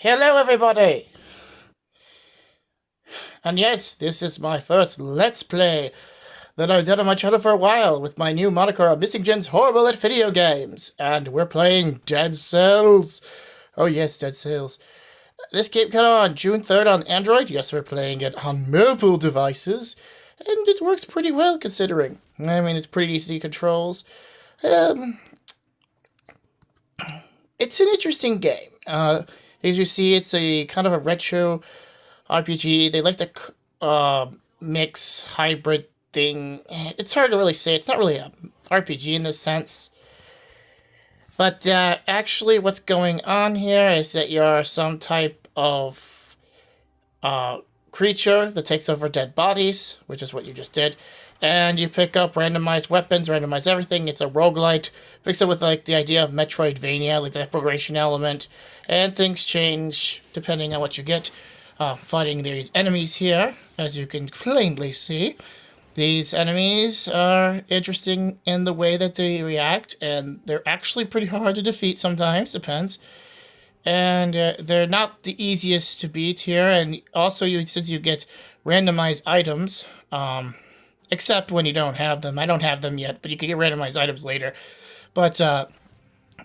Hello, everybody! And yes, this is my first Let's Play that I've done on my channel for a while with my new moniker of Missing Jen's Horrible at Video Games. And we're playing Dead Cells. Oh, yes, Dead Cells. This game came out on June 3rd on Android. Yes, we're playing it on mobile devices. And it works pretty well considering. I mean, it's pretty easy controls. Um, it's an interesting game. As you see, it's a kind of a retro RPG. They like to mix hybrid thing. It's hard to really say. It's not really a RPG in this sense. But actually, what's going on here is that you're some type of creature that takes over dead bodies, which is what you just did. And you pick up randomized weapons, randomize everything. It's a roguelite. Mix it with like the idea of Metroidvania, like the exploration element. And things change depending on what you get. Fighting these enemies here, as you can plainly see. These enemies are interesting in the way that they react, and they're actually pretty hard to defeat sometimes, depends. And they're not the easiest to beat here, and also since you get randomized items, except when you don't have them. I don't have them yet, but you can get randomized items later. But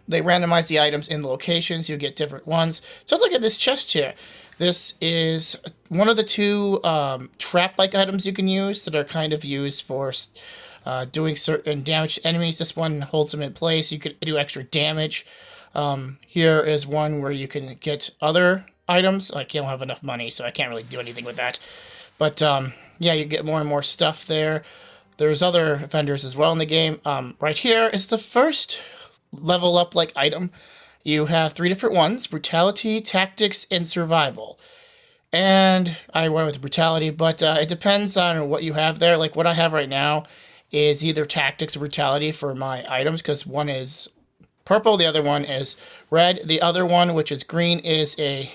they randomize the items in locations, you get different ones. Just like at this chest here. This is one of the two trap-like items you can use that are kind of used for doing certain damage to enemies. This one holds them in place. You can do extra damage. Here is one where you can get other items. Like, you don't have enough money, so I can't really do anything with that. But, yeah, you get more and more stuff there. There's other vendors as well in the game. Right here is the first level up like item. You have 3 different ones: brutality, tactics, and survival. And I went with brutality, but it depends on what you have there. Like what I have right now is either tactics or brutality for my items, because one is purple, the other one is red. The other one, which is green, is a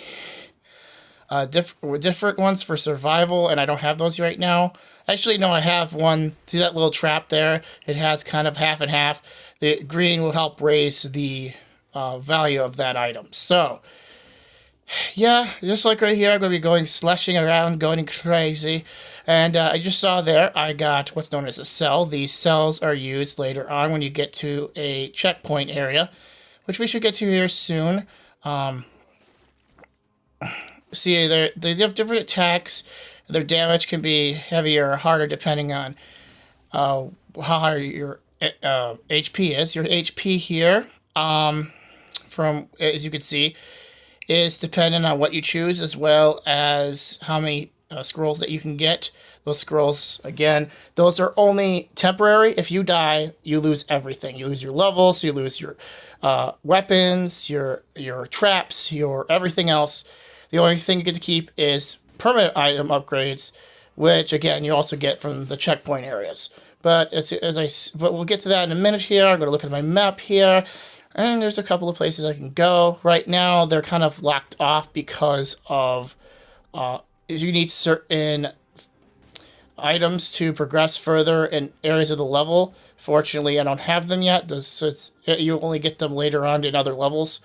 different ones for survival, and I don't have those right now. Actually, no, I have one. See that little trap there? It has kind of half and half. The green will help raise the value of that item. So, yeah, just like right here, I'm going to be going slashing around, going crazy. And I just saw there, I got what's known as a cell. These cells are used later on when you get to a checkpoint area, which we should get to here soon. See, they have different attacks. Their damage can be heavier or harder depending on how high your HP is. Your HP here, from as you can see, is dependent on what you choose, as well as how many scrolls that you can get. Those scrolls, again, those are only temporary. If you die, you lose everything. You lose your levels, you lose your weapons, your traps, your everything else. The only thing you get to keep is permanent item upgrades, which again you also get from the checkpoint areas. But but we'll get to that in a minute here. I'm going to look at my map here. And there's a couple of places I can go. Right now, they're kind of locked off because of you need certain items to progress further in areas of the level. Fortunately, I don't have them yet. You only get them later on in other levels.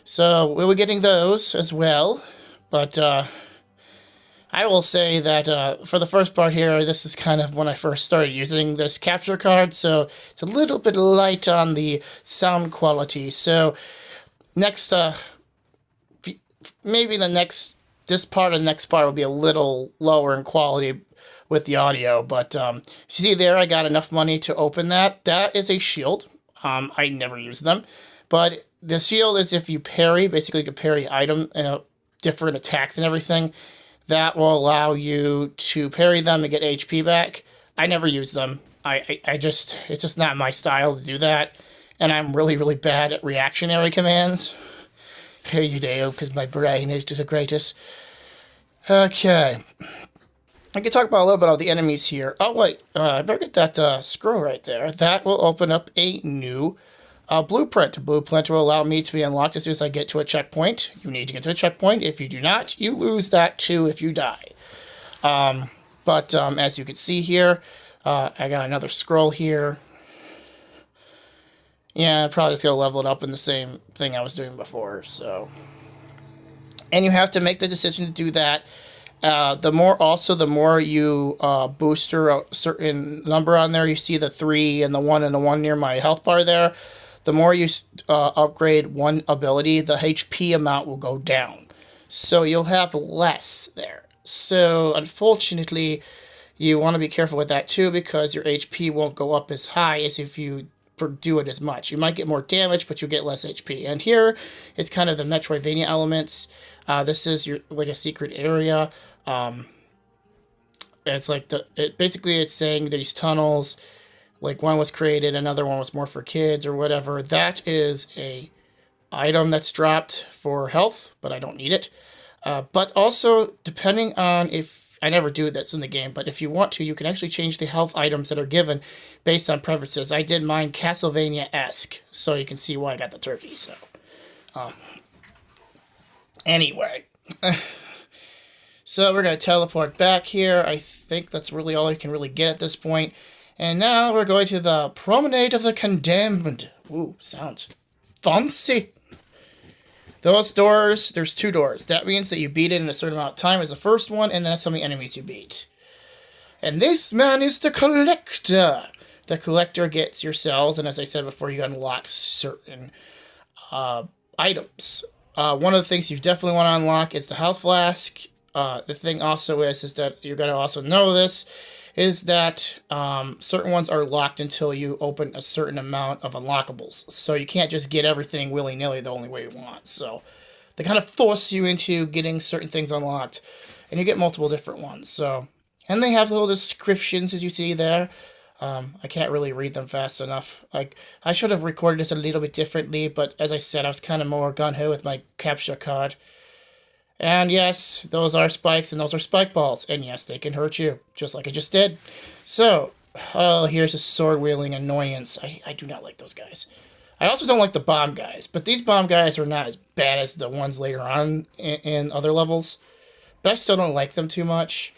So we'll be getting those as well. But I will say that for the first part here, this is kind of when I first started using this capture card, so it's a little bit light on the sound quality. So next, maybe this part and the next part will be a little lower in quality with the audio. But see there, I got enough money to open that. That is a shield. I never use them, but the shield is if you parry, basically you can parry item, different attacks and everything. That will allow you to parry them and get HP back. I never use them. It's just not my style to do that. And I'm really, really bad at reactionary commands. Here you do, because my brain is just the greatest. Okay. I can talk about a little bit of the enemies here. Oh, wait. I better get that scroll right there. That will open up a new blueprint. A blueprint will allow me to be unlocked as soon as I get to a checkpoint. You need to get to a checkpoint. If you do not, you lose that too if you die. But as you can see here, I got another scroll here. Yeah, I'm probably just going to level it up in the same thing I was doing before. So, and you have to make the decision to do that. The more you booster a certain number on there, you see the 3 and the 1 near my health bar there. The more you upgrade one ability, the HP amount will go down. So you'll have less there. So unfortunately, you want to be careful with that too, because your HP won't go up as high as if you do it as much. You might get more damage, but you'll get less HP. And here is kind of the Metroidvania elements. This is your like a secret area. It's like basically it's saying these tunnels, like one was created, another one was more for kids or whatever. That is a item that's dropped for health, but I don't need it. But also, depending on if I never do this in the game, but if you want to, you can actually change the health items that are given based on preferences. I did mine Castlevania-esque, so you can see why I got the turkey. So, anyway. So we're going to teleport back here. I think that's really all I can really get at this point. And now we're going to the Promenade of the Condemned. Ooh, sounds fancy. Those doors, there's 2 doors. That means that you beat it in a certain amount of time as the first one, and that's how many enemies you beat. And this man is the Collector. The Collector gets your cells, and as I said before, you unlock certain items. One of the things you definitely want to unlock is the health flask. The thing also is that you're going to also know this, is that certain ones are locked until you open a certain amount of unlockables. So you can't just get everything willy-nilly the only way you want. So they kind of force you into getting certain things unlocked. And you get multiple different ones. So, and they have little descriptions, as you see there. I can't really read them fast enough. Like, I should have recorded this a little bit differently, but as I said, I was kind of more gun-ho with my capture card. And yes, those are spikes, and those are spike balls. And yes, they can hurt you, just like I just did. So, here's a sword-wielding annoyance. I do not like those guys. I also don't like the bomb guys, but these bomb guys are not as bad as the ones later on in other levels. But I still don't like them too much.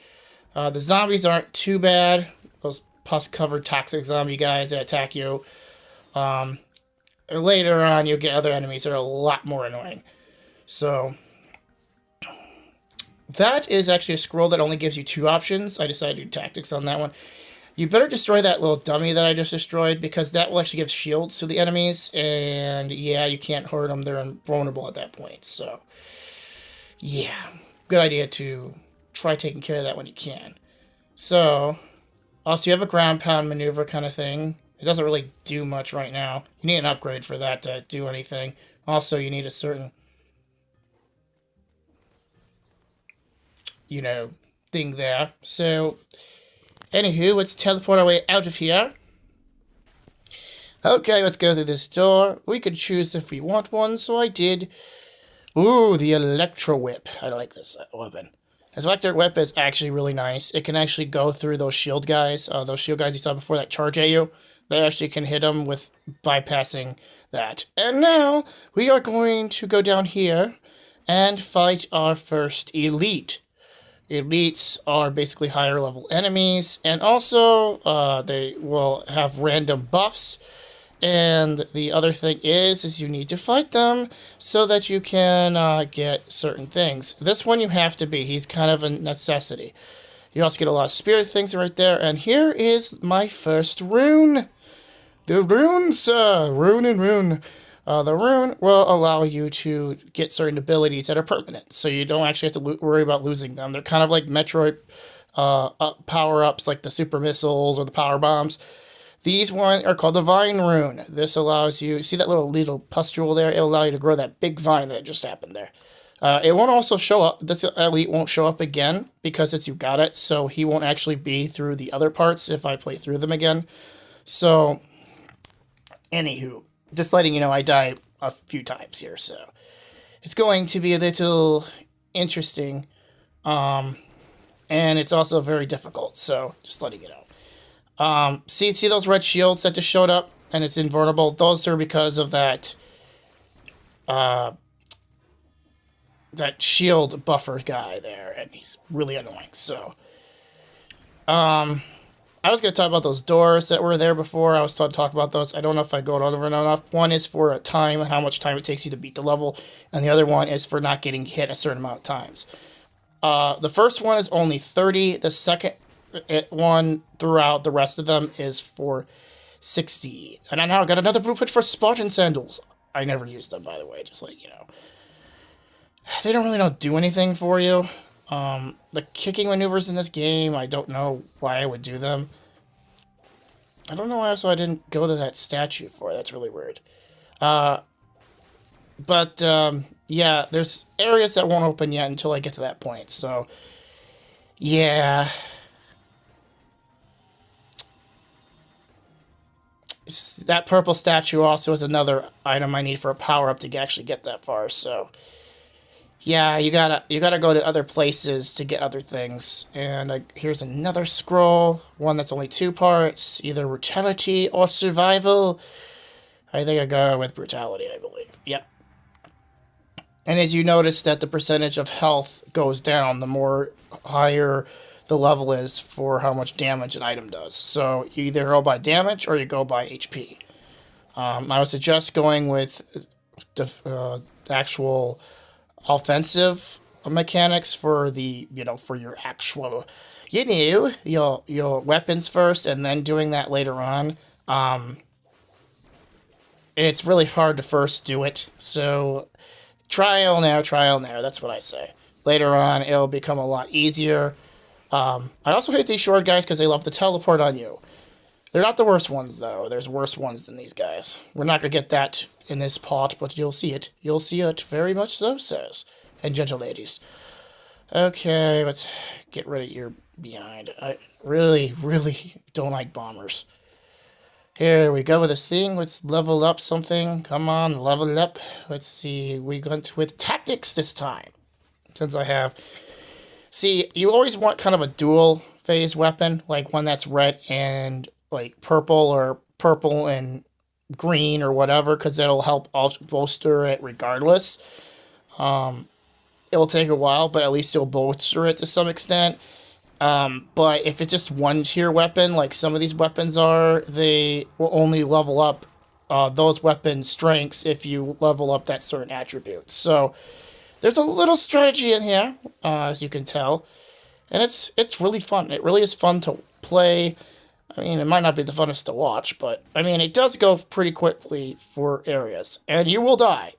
The zombies aren't too bad. Those pus-covered toxic zombie guys that attack you. Later on, you'll get other enemies that are a lot more annoying. So that is actually a scroll that only gives you 2 options. I decided to do tactics on that one. You better destroy that little dummy that I just destroyed, because that will actually give shields to the enemies. And yeah, you can't hurt them. They're invulnerable at that point. So yeah, good idea to try taking care of that when you can. So also, you have a ground pound maneuver kind of thing. It doesn't really do much right now. You need an upgrade for that to do anything. Also, you need a certain, thing there. So, anywho, let's teleport our way out of here. Okay, let's go through this door. We could choose if we want one, so I did. Ooh, the Electro Whip. I like this weapon. This electric whip is actually really nice. It can actually go through those shield guys. Those shield guys you saw before that charge at you. They actually can hit them with bypassing that. And now, we are going to go down here and fight our first elite. Elites are basically higher level enemies, and also they will have random buffs. And the other thing is you need to fight them so that you can get certain things. This one you have to be. He's kind of a necessity. You also get a lot of spirit things right there. And here is my first rune. The runes, Ronin Rune. The rune will allow you to get certain abilities that are permanent, so you don't actually have to worry about losing them. They're kind of like Metroid power-ups, like the super missiles or the power bombs. These ones are called the Vine Rune. This allows you, see that little pustule there? It'll allow you to grow that big vine that just happened there. It won't also show up, this elite won't show up again because you got it, so he won't actually be through the other parts if I play through them again. So, anywho. Just letting you know, I die a few times here, so it's going to be a little interesting, and it's also very difficult, so just letting you know. See those red shields that just showed up, and it's invulnerable? Those are because of that shield buffer guy there, and he's really annoying, so, I I was going to talk about those doors that were there before. I was going to talk about those. I don't know if I go over it enough. One is for a time and how much time it takes you to beat the level, and the other one is for not getting hit a certain amount of times. The first one is only 30. The second one throughout the rest of them is for 60. And I now got another blueprint for Spartan sandals. I never used them, by the way, just like, you know. They don't really don't do anything for you. The kicking maneuvers in this game, I don't know why I would do them. I don't know why also I didn't go to that statue for. That's really weird. Yeah, there's areas that won't open yet until I get to that point, so... Yeah. That purple statue also is another item I need for a power-up to actually get that far, so... Yeah, you gotta go to other places to get other things. And here's another scroll, one that's only 2 parts, either brutality or survival. I think I go with brutality, I believe. Yep. And as you notice that the percentage of health goes down, the more higher the level is for how much damage an item does. So you either go by damage or you go by HP. I would suggest going with the actual offensive mechanics for the, you know, for your actual, you know, your weapons first and then doing that later on. It's really hard to first do it, so trial and error, that's what I say. Later on, it'll become a lot easier. I also hate these short guys because they love to teleport on you. They're not the worst ones, though. There's worse ones than these guys. We're not going to get that in this part, but you'll see it. You'll see it very much so, sirs and gentle ladies. Okay, let's get rid of your behind. I really, really don't like bombers. Here we go with this thing. Let's level up something. Come on, level up. Let's see. We went with tactics this time. Since I have... See, you always want kind of a dual phase weapon, like one that's red and like purple or purple and green or whatever, because that'll help bolster it regardless. It'll take a while, but at least it'll bolster it to some extent. But if it's just one tier weapon, like some of these weapons are, they will only level up those weapon strengths if you level up that certain attribute. So there's a little strategy in here, as you can tell, and it's really fun. It really is fun to play. I mean, it might not be the funnest to watch, but I mean, it does go pretty quickly for areas, and you will die,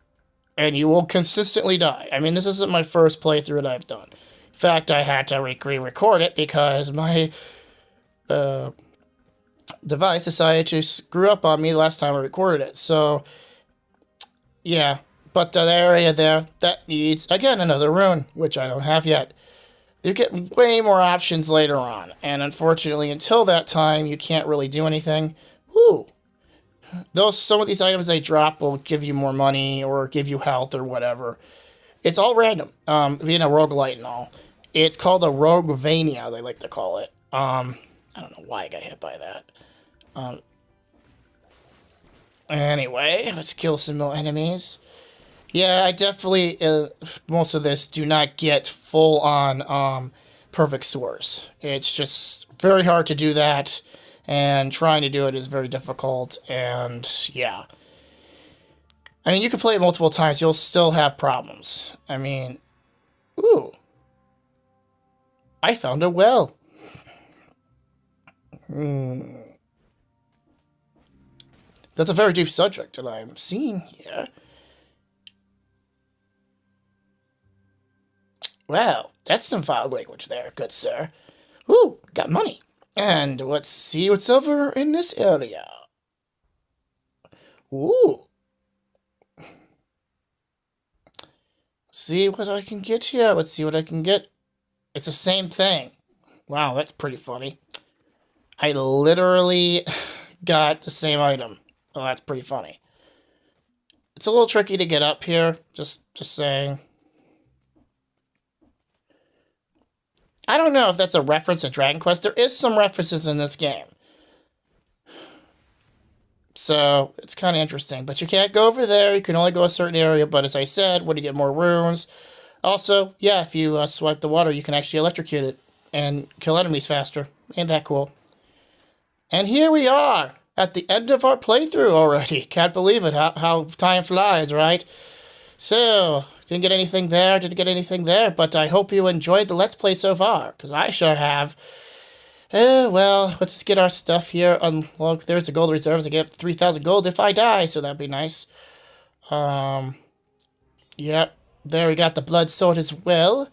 and you will consistently die. I mean, this isn't my first playthrough that I've done. In fact, I had to re-record it because my device decided to screw up on me last time I recorded it. So, yeah. But the area there, that needs, again, another rune, which I don't have yet. You get way more options later on. And unfortunately, until that time, you can't really do anything. Woo! Some of these items they drop will give you more money or give you health or whatever. It's all random, being a roguelite and all. It's called a Roguevania, they like to call it. I don't know why I got hit by that. Anyway, let's kill some more enemies. Yeah, I definitely, most of this, do not get full-on perfect swords. It's just very hard to do that, and trying to do it is very difficult, and yeah. I mean, you can play it multiple times, you'll still have problems. I mean, ooh. I found a well. That's a very deep subject that I'm seeing here. Well, that's some foul language there, good sir. Ooh, got money. And let's see what's over in this area. Ooh. See what I can get here. Let's see what I can get. It's the same thing. Wow, that's pretty funny. I literally got the same item. Well, that's pretty funny. It's a little tricky to get up here, just saying. I don't know if that's a reference to Dragon Quest. There is some references in this game. So, it's kind of interesting. But you can't go over there. You can only go a certain area. But as I said, when you get more runes... Also, yeah, if you swipe the water, you can actually electrocute it and kill enemies faster. Ain't that cool? And here we are at the end of our playthrough already. Can't believe it, how time flies, right? So, didn't get anything there, didn't get anything there, but I hope you enjoyed the Let's Play so far, because I sure have. Well, let's just get our stuff here. Look, there's the gold reserves. I get 3,000 gold if I die, so that'd be nice. Yep. There we got the blood sword as well.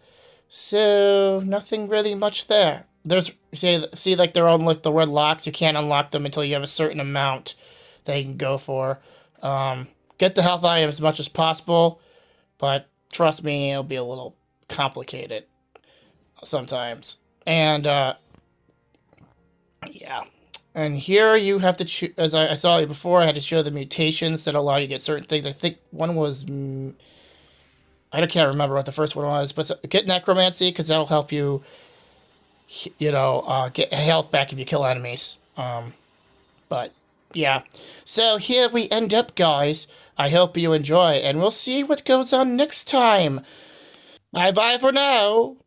So, nothing really much there. There's, see like they're on like the word locks. You can't unlock them until you have a certain amount that you can go for. Get the health item as much as possible, but trust me, it'll be a little complicated sometimes. And, yeah. And here you have to choose, as I saw you before, I had to show the mutations that allow you to get certain things. I think one was, I can't remember what the first one was, but get necromancy, because that'll help you, get health back if you kill enemies. But, yeah. So here we end up, guys. I hope you enjoy, and we'll see what goes on next time. Bye-bye for now.